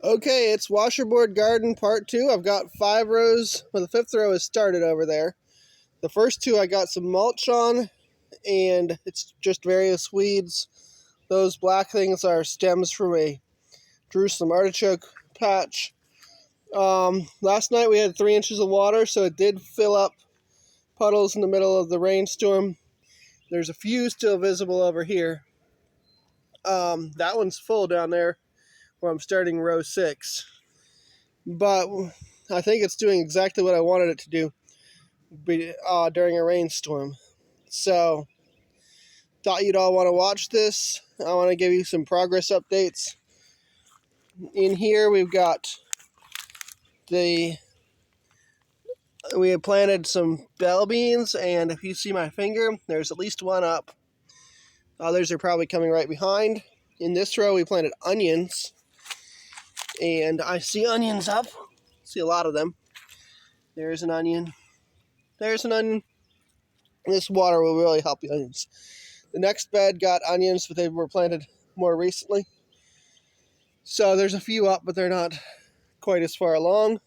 Okay, it's Washerboard Garden Part 2. I've got 5 rows. Well, the 5th row is started over there. The first 2 I got some mulch on, and it's just various weeds. Those black things are stems from a Jerusalem artichoke patch. Last night we had 3 inches of water, so it did fill up puddles in the middle of the rainstorm. There's a few still visible over here. That one's full down there where I'm starting row 6. But I think it's doing exactly what I wanted it to do during a rainstorm. So, thought you'd all want to watch this. I want to give you some progress updates. In here, we've got we have planted some bell beans, and if you see my finger, there's at least one up. Others are probably coming right behind. In this row, we planted onions, and I see onions up. See a lot of them. There's an onion. There's an onion. This water will really help the onions. The next bed got onions, but they were planted more recently. So there's a few up, but they're not quite as far along.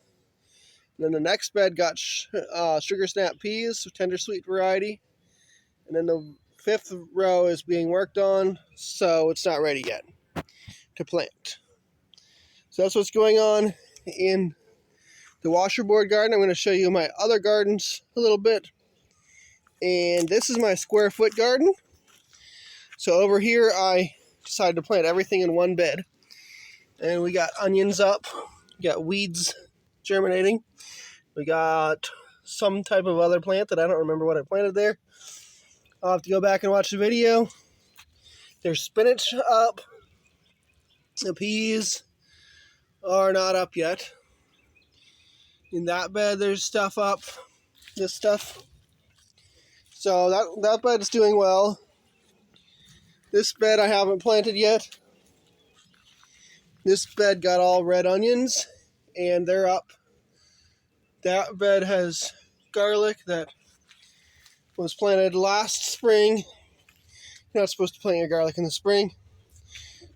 And then the next bed got sugar snap peas, tender sweet variety. And then the 5th row is being worked on, so it's not ready yet to plant. So that's what's going on in the Washerboard garden. I'm going to show you my other gardens a little bit. And this is my square foot garden. So over here I decided to plant everything in one bed. And we got onions up. We got weeds germinating. We got some type of other plant that I don't remember what I planted there. I'll have to go back and watch the video. There's spinach up. The peas are not up yet. In that bed, there's stuff up. This stuff. So that bed is doing well. This bed I haven't planted yet. This bed got all red onions, and they're up. That bed has garlic that was planted last spring. You're not supposed to plant your garlic in the spring,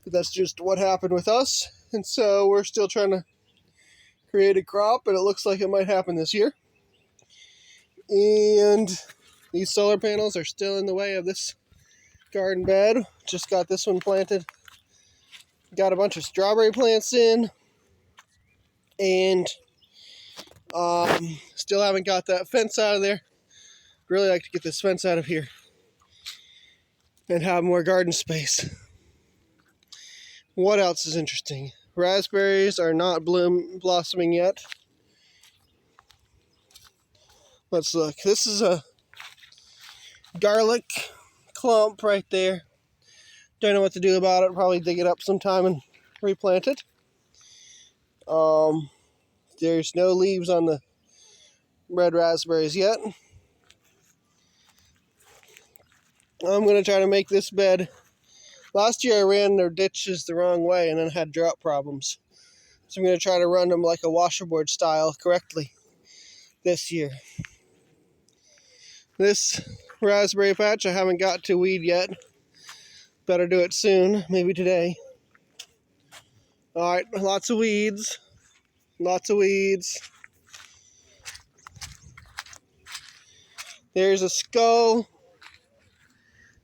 but that's just what happened with us. And so we're still trying to create a crop, and it looks like it might happen this year. And these solar panels are still in the way of this garden bed. Just got this one planted. Got a bunch of strawberry plants in. And still haven't got that fence out of there. Really like to get this fence out of here and have more garden space. What else is interesting? Raspberries are not blossoming yet. Let's look. This is a garlic clump right there. Don't know what to do about it. Probably dig it up sometime and replant it. There's no leaves on the red raspberries yet. I'm going to try to make this bed. Last year I ran their ditches the wrong way and then had drought problems. So I'm going to try to run them like a washerboard style correctly this year. This raspberry patch I haven't got to weed yet. Better do it soon, maybe today. Alright, lots of weeds. Lots of weeds. There's a skull.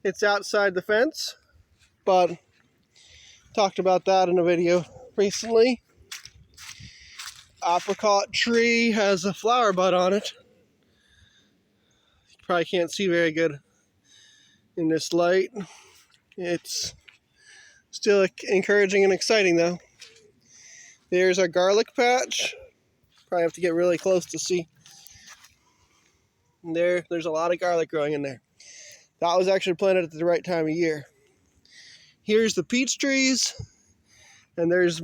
It's outside the fence, but talked about that in a video recently. Apricot tree has a flower bud on it. You probably can't see very good in this light. It's still encouraging and exciting though. There's our garlic patch. Probably have to get really close to see. And there's a lot of garlic growing in there. That was actually planted at the right time of year. Here's the peach trees, and there's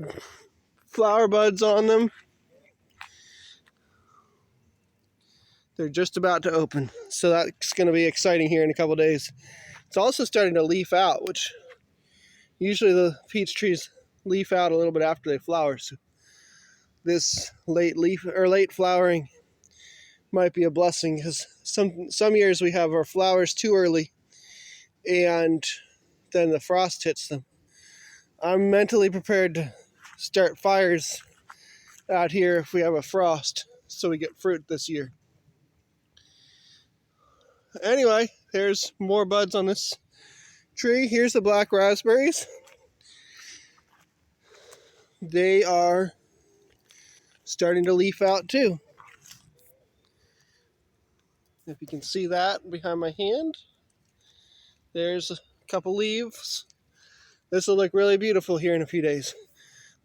flower buds on them. They're just about to open, so that's going to be exciting here in a couple days. It's also starting to leaf out, which usually the peach trees leaf out a little bit after they flower. So this late flowering might be a blessing, because some years we have our flowers too early and then the frost hits them. I'm mentally prepared to start fires out here if we have a frost, so we get fruit this year. Anyway, there's more buds on this tree. Here's the black raspberries. They are starting to leaf out too. If you can see that behind my hand, there's a couple leaves. This will look really beautiful here in a few days.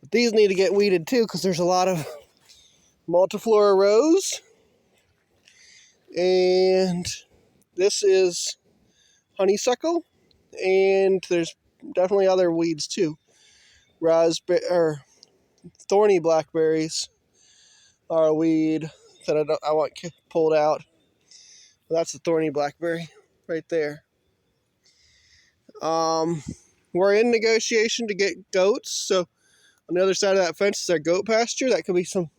But these need to get weeded too, because there's a lot of multiflora rose. And this is honeysuckle. And there's definitely other weeds too. Thorny blackberries are a weed that I want pulled out. That's the thorny blackberry right there. We're in negotiation to get goats, so on the other side of that fence is our goat pasture. That could be some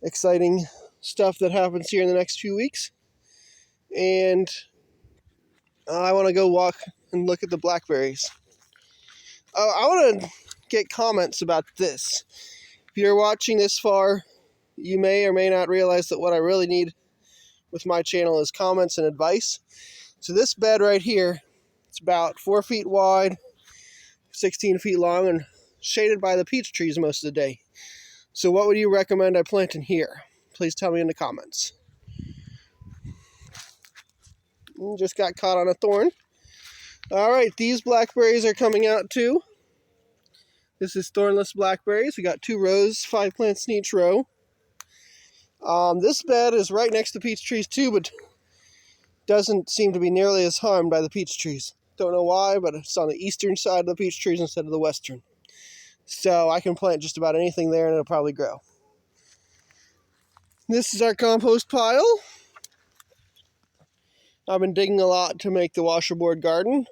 exciting stuff that happens here in the next few weeks. And I want to go walk and look at the blackberries. I want to get comments about this. If you're watching this far, you may or may not realize that what I really need with my channel is comments and advice. So this bed right here, it's about 4 feet wide, 16 feet long, and shaded by the peach trees most of the day. So what would you recommend I plant in here? Please tell me in the comments. Just got caught on a thorn. All right, these blackberries are coming out too. This is thornless blackberries. We got 2 rows, 5 plants in each row. This bed is right next to peach trees too, but doesn't seem to be nearly as harmed by the peach trees. Don't know why, but it's on the eastern side of the peach trees instead of the western. So I can plant just about anything there and it'll probably grow. This is our compost pile. I've been digging a lot to make the washerboard garden.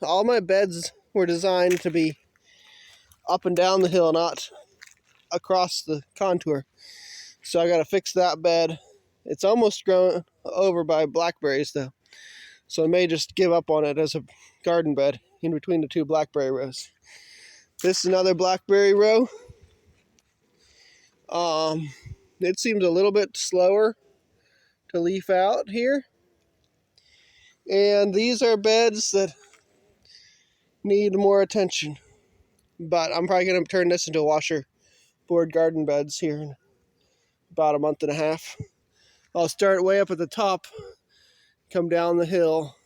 All my beds were designed to be up and down the hill, not across the contour. So I got to fix that bed. It's almost grown over by blackberries though. So I may just give up on it as a garden bed in between the 2 blackberry rows. This is another blackberry row. It seems a little bit slower to leaf out here. And these are beds that need more attention. But I'm probably going to turn this into washerboard garden beds here in about a month and a half. I'll start way up at the top, come down the hill,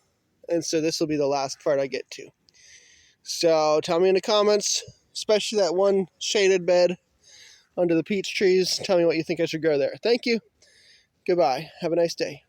and so this will be the last part I get to. So tell me in the comments, especially that one shaded bed under the peach trees. Tell me what you think I should grow there. Thank you. Goodbye. Have a nice day.